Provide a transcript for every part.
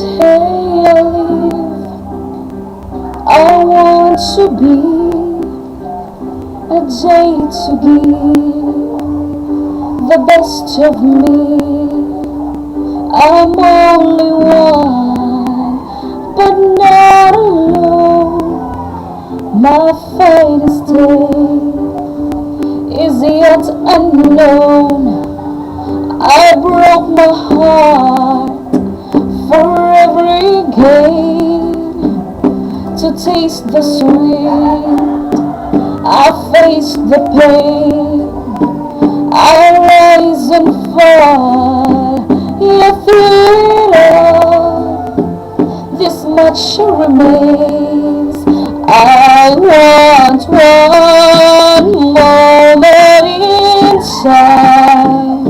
day I live, I want to be a day to give the best of me. I'm only one, but not alone. My finest day is yet unknown. I broke my heart for every gain to taste the sweet. I face the pain. I rise and fall. Yet through it all, this much remains. I want one moment inside,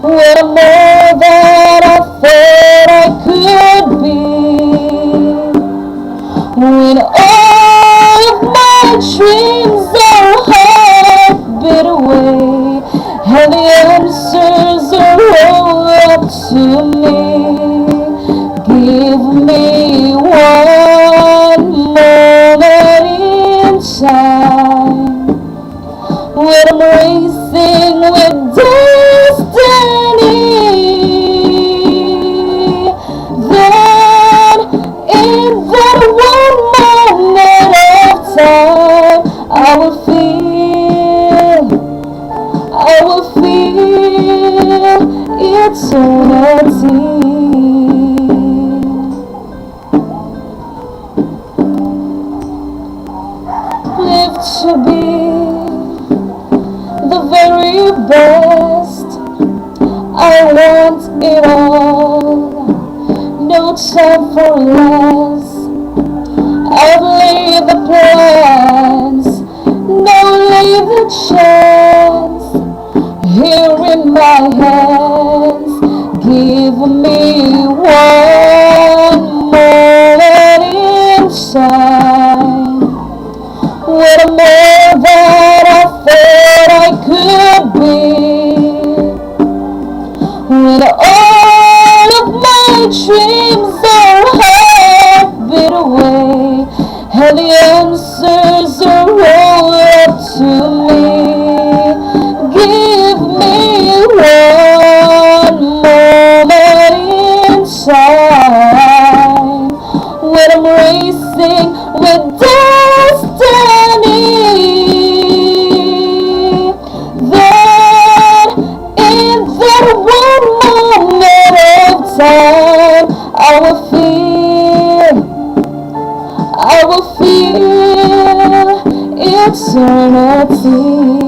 with more than I thought I could be. When all of my dreams are heartbeat away, and the answers are all up to me. Give me one moment in time, when I'm racing with destiny. Then, in that one moment of time, I will feel eternity. Live to be the very best. I want it all, no time for less. I've laid the plans, now lay the chance here in my hands. Give me one moment inside, with more than I thought I could be. When all of my dreams are heartbeat away, and the answers are all up to me. Give me one moment inside, when I'm racing with destiny. Then, in that one moment of time, I will feel eternity.